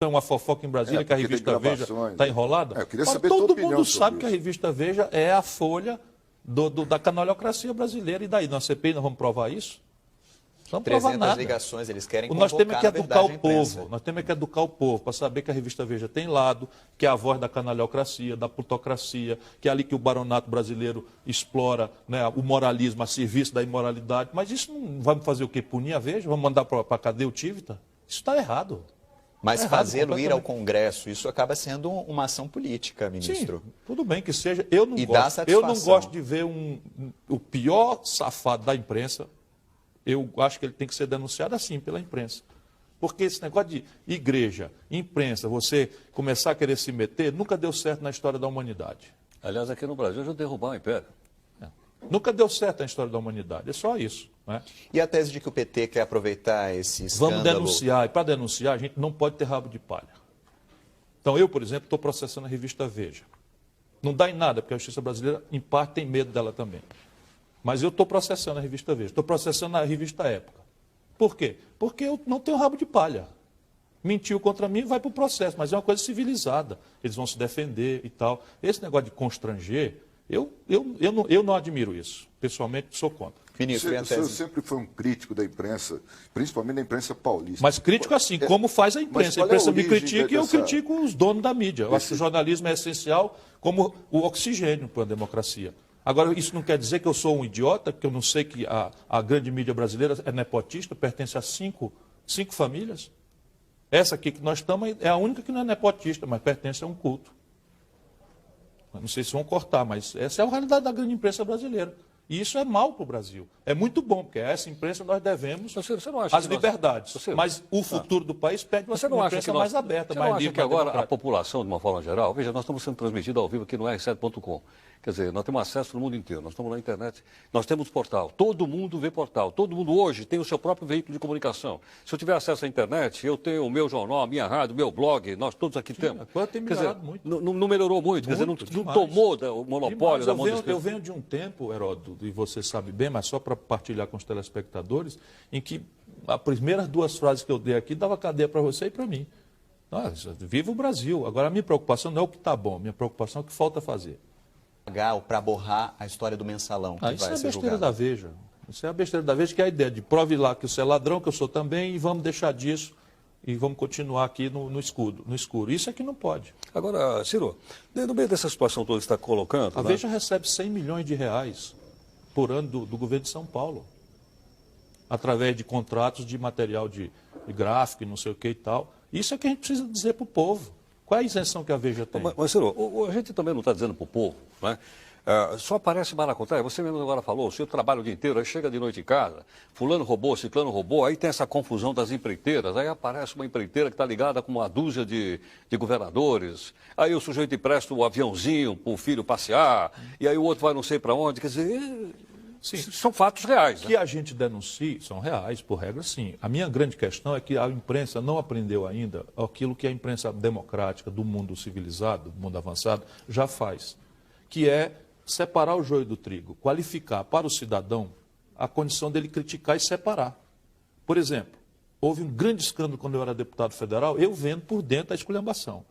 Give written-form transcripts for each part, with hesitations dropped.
uma fofoca em Brasília que a revista Veja está enrolada? Eu queria saber todo mundo sabe que a revista Veja é a folha da canalhocracia brasileira. E daí, na CPI nós vamos provar isso? Não vamos provar 300 nada. ligações, eles querem Nós temos que educar o imprensa. povo. Nós temos que educar o povo para saber que a revista Veja tem lado, que é a voz da canalhocracia, da plutocracia, que é ali que o baronato brasileiro explora, né, o moralismo a serviço da imoralidade. Mas isso não vai fazer o quê? Punir a Veja? Vamos mandar para a cadeia o Tivita? Isso está errado. Mas fazê-lo ir ao Congresso, isso acaba sendo uma ação política, ministro. Sim, tudo bem que seja. Eu não gosto de ver o pior safado da imprensa. Eu acho que ele tem que ser denunciado assim pela imprensa. Porque esse negócio de igreja, imprensa, você começar a querer se meter, nunca deu certo na história da humanidade. Aliás, aqui no Brasil já derrubar o Império. Nunca deu certo na história da humanidade, é só isso. Né? E a tese de que o PT quer aproveitar esse escândalo? Vamos denunciar, e para denunciar a gente não pode ter rabo de palha. Então eu, por exemplo, estou processando a revista Veja. Não dá em nada, porque a justiça brasileira, em parte, tem medo dela também. Mas eu estou processando a revista Veja, estou processando a revista Época. Por quê? Porque eu não tenho rabo de palha. Mentiu contra mim, vai para o processo, mas é uma coisa civilizada. Eles vão se defender e tal. Esse negócio de constranger, eu não admiro isso. Pessoalmente, sou contra. Ministro, o senhor sempre foi um crítico da imprensa, principalmente da imprensa paulista. Mas crítico assim, como faz a imprensa. A imprensa me critica e eu critico os donos da mídia. Eu acho que o jornalismo é essencial como o oxigênio para a democracia. Agora, isso não quer dizer que eu sou um idiota, que eu não sei que a grande mídia brasileira é nepotista, pertence a cinco famílias. Essa aqui que nós estamos é a única que não é nepotista, mas pertence a um culto. Não sei se vão cortar, mas essa é a realidade da grande imprensa brasileira. E isso é mal para o Brasil. É muito bom, porque a essa imprensa nós devemos as liberdades. Mas o futuro do país pede uma imprensa mais aberta, mais livre. Você não acha que agora a população, de uma forma geral, veja, nós estamos sendo transmitidos ao vivo aqui no r7.com. Quer dizer, nós temos acesso no mundo inteiro, nós estamos na internet, nós temos portal, todo mundo vê portal, todo mundo hoje tem o seu próprio veículo de comunicação. Se eu tiver acesso à internet, eu tenho o meu jornal, a minha rádio, o meu blog, nós todos aqui temos. Agora tem melhorado muito. Não melhorou muito, quer dizer, não tomou o monopólio da mão de Eu venho de um tempo, Heródoto, e você sabe bem, mas só para partilhar com os telespectadores, em que as primeiras duas frases que eu dei aqui dava cadeia para você e para mim. Viva o Brasil. Agora, a minha preocupação não é o que está bom, a minha preocupação é o que falta fazer. Para borrar a história do mensalão. Isso é a besteira da Veja. Isso é a besteira da Veja, que é a ideia de prove lá que você é ladrão, que eu sou também, e vamos deixar disso e vamos continuar aqui no escuro. Isso é que não pode. Agora, Ciro, no meio dessa situação toda que você está colocando... A Veja recebe 100 milhões de reais por ano do governo de São Paulo, através de contratos de material de gráfico e não sei o que e tal. Isso é que a gente precisa dizer para o povo. Qual é a isenção que a Veja tem? Mas Ciro, a gente também não está dizendo para o povo, né? Só aparece maracutaia. Você mesmo agora falou, o senhor trabalha o dia inteiro, aí chega de noite em casa, fulano roubou, ciclano roubou, aí tem essa confusão das empreiteiras, aí aparece uma empreiteira que está ligada com uma dúzia de governadores, aí o sujeito empresta o aviãozinho para o filho passear, e aí o outro vai não sei para onde, quer dizer... Sim. São fatos reais. Que a gente denuncie são reais, por regra, sim. A minha grande questão é que a imprensa não aprendeu ainda aquilo que a imprensa democrática do mundo civilizado, do mundo avançado, já faz, que é separar o joio do trigo, qualificar para o cidadão a condição dele criticar e separar. Por exemplo, houve um grande escândalo quando eu era deputado federal, eu vendo por dentro a esculhambação.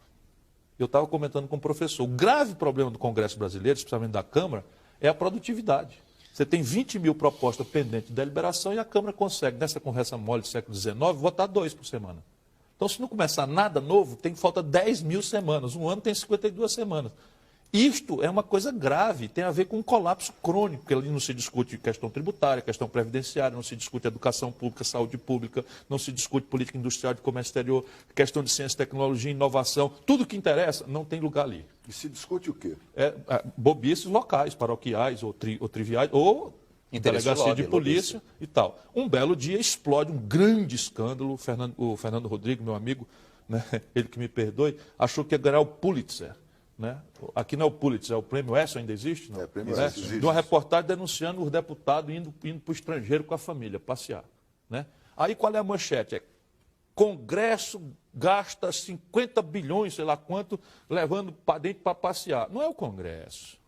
Eu estava comentando com o professor, o grave problema do Congresso brasileiro, especialmente da Câmara, é a produtividade. Você tem 20 mil propostas pendentes de deliberação e a Câmara consegue, nessa conversa mole do século XIX, votar 2 por semana. Então, se não começar nada novo, falta 10 mil semanas. Um ano tem 52 semanas. Isto é uma coisa grave, tem a ver com um colapso crônico, porque ali não se discute questão tributária, questão previdenciária, não se discute educação pública, saúde pública, não se discute política industrial de comércio exterior, questão de ciência, tecnologia, inovação, tudo que interessa não tem lugar ali. E se discute o quê? Bobices locais, paroquiais ou triviais, ou delegacia de polícia e tal. Um belo dia explode um grande escândalo, o Fernando Rodrigues, meu amigo, né, ele que me perdoe, achou que ia ganhar o Pulitzer. Né? Aqui não é o Pulitzer, é o prêmio ESSO, ainda existe? Não? Prêmio ESSO existe. De uma reportagem denunciando os deputados indo para o estrangeiro com a família, passear. Né? Aí qual é a manchete? Congresso gasta 50 bilhões, sei lá quanto, levando para dentro para passear. Não é o Congresso.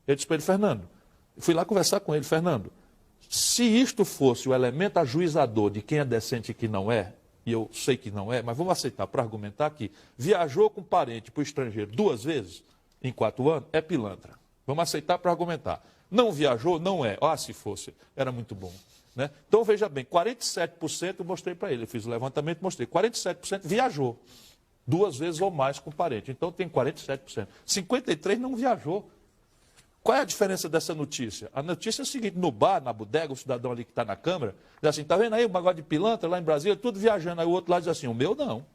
Eu disse para ele, Fernando, fui lá conversar com ele, Fernando, se isto fosse o elemento ajuizador de quem é decente e quem não é, e eu sei que não é, mas vamos aceitar para argumentar que viajou com parente para o estrangeiro 2 vezes em 4 anos, é pilantra. Vamos aceitar para argumentar. Não viajou, não é. Ah, se fosse, era muito bom. Né? Então, veja bem, 47% eu mostrei para ele, eu fiz o levantamento e mostrei, 47% viajou 2 vezes ou mais com parente. Então, tem 47%. 53% não viajou. Qual é a diferença dessa notícia? A notícia é a seguinte, no bar, na bodega, o cidadão ali que está na Câmara, diz assim, está vendo aí o bagulho de pilantra lá em Brasília, tudo viajando. Aí o outro lá diz assim, o meu não.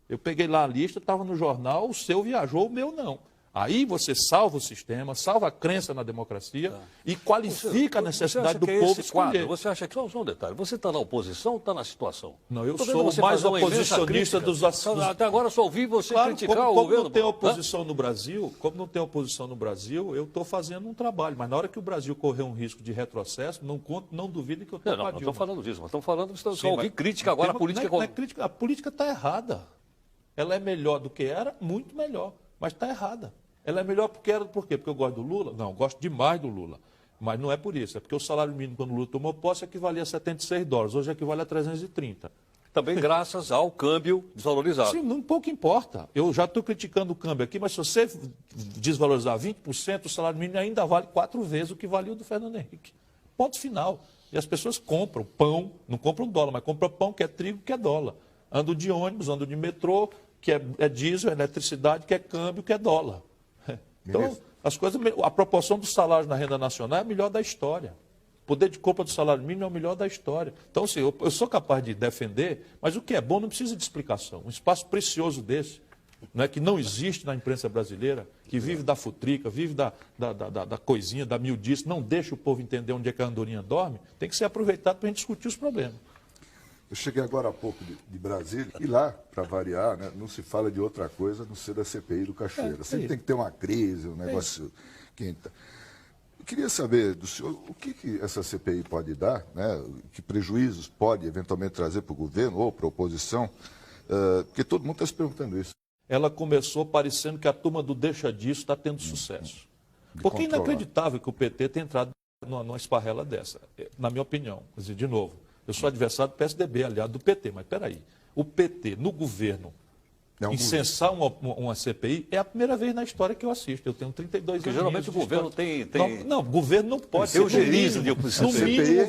Eu peguei lá a lista, estava no jornal, o seu viajou, o meu não. Aí você salva o sistema, salva a crença na democracia e qualifica a necessidade do povo escolher. Você acha que, só um detalhe, você está na oposição ou está na situação? Não, eu sou o mais oposicionista dos assuntos. Até agora só ouvi você criticar como o governo. Não tem oposição no Brasil, como não tem oposição no Brasil, eu estou fazendo um trabalho. Mas na hora que o Brasil correr um risco de retrocesso, não duvide que eu estou com a Dilma. Não estou falando disso, mas estamos falando que só ouvi crítica agora, a política... Não é crítica, a política está errada. Ela é melhor do que era, muito melhor, mas está errada. Ela é melhor porque era, por quê? Porque eu gosto do Lula? Não, eu gosto demais do Lula. Mas não é por isso, é porque o salário mínimo quando o Lula tomou posse equivalia a $76, hoje equivale a 330. Também graças ao câmbio desvalorizado. Sim, não pouco importa. Eu já estou criticando o câmbio aqui, mas se você desvalorizar 20%, o salário mínimo ainda vale 4 vezes o que valia o do Fernando Henrique. Ponto final. E as pessoas compram pão, não compram dólar, mas compram pão, que é trigo, que é dólar. Andam de ônibus, andam de metrô, que é diesel, é eletricidade, que é câmbio, que é dólar. Então, as coisas, a proporção dos salários na renda nacional é a melhor da história. O poder de compra do salário mínimo é o melhor da história. Então, assim, eu sou capaz de defender, mas o que é bom não precisa de explicação. Um espaço precioso desse, não é, que não existe na imprensa brasileira, que vive da futrica, vive da coisinha, da miudice, não deixa o povo entender onde é que a andorinha dorme, tem que ser aproveitado para a gente discutir os problemas. Eu cheguei agora há pouco de Brasília e lá, para variar, né, não se fala de outra coisa a não ser da CPI do Cachoeira. Sempre tem que ter uma crise, um negócio quente. Eu queria saber do senhor o que essa CPI pode dar, né, que prejuízos pode eventualmente trazer para o governo ou para a oposição, porque todo mundo está se perguntando isso. Ela começou parecendo que a turma do deixa disso está tendo sucesso. Porque é inacreditável que o PT tenha entrado numa esparrela dessa, na minha opinião. Quer dizer, de novo, eu sou adversário do PSDB, aliado do PT, mas peraí, o PT no governo incensar uma CPI é a primeira vez na história que eu assisto. Eu tenho 32 anos. Porque geralmente o governo tem... Não, o governo não pode ser. De oposição. No mínimo,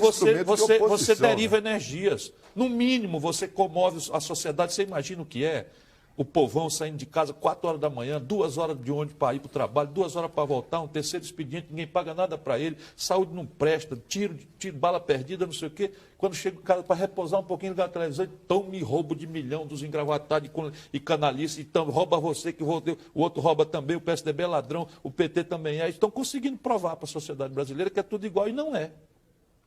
você deriva energias. No mínimo, você comove a sociedade. Você imagina o que é? O povão saindo de casa 4 horas da manhã, 2 horas de ônibus para ir para o trabalho, 2 horas para voltar, um terceiro expediente, ninguém paga nada para ele, saúde não presta, tiro, bala perdida, não sei o quê. Quando chega o cara para repousar um pouquinho, ligar a televisão, então me roubo de milhão dos engravatados e canalices, então rouba você, que o outro rouba também, o PSDB é ladrão, o PT também é. Estão conseguindo provar para a sociedade brasileira que é tudo igual e não é.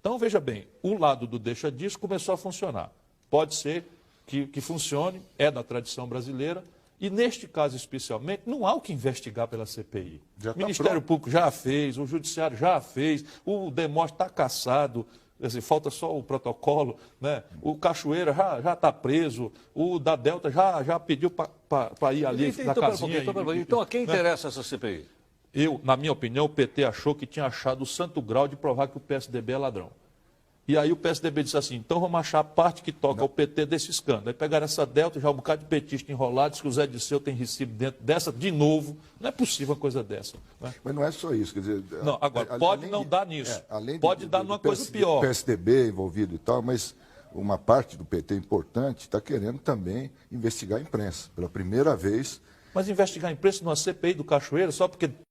Então, veja bem, o lado do deixa disso começou a funcionar. Pode ser que funcione, é da tradição brasileira, e neste caso especialmente, não há o que investigar pela CPI. O Ministério Público já fez, o Judiciário já fez, o Demóstenes está cassado, assim, falta só o protocolo, né? O Cachoeira já está preso, o da Delta já pediu para ir ali na casinha. Então, a quem interessa essa CPI? Na minha opinião, o PT achou que tinha achado o santo grau de provar que o PSDB é ladrão. E aí o PSDB disse assim, então vamos achar a parte que toca ao PT desse escândalo. Aí pegaram essa Delta, já um bocado de petista enrolado, diz que o Zé Disseu tem recibo dentro dessa, de novo. Não é possível uma coisa dessa. Né? Mas não é só isso, quer dizer... Não, agora, pode não dar nisso. Pode dar numa coisa pior. O PSDB envolvido e tal, mas uma parte do PT importante está querendo também investigar a imprensa. Pela primeira vez... Mas investigar a imprensa numa CPI do Cachoeira só porque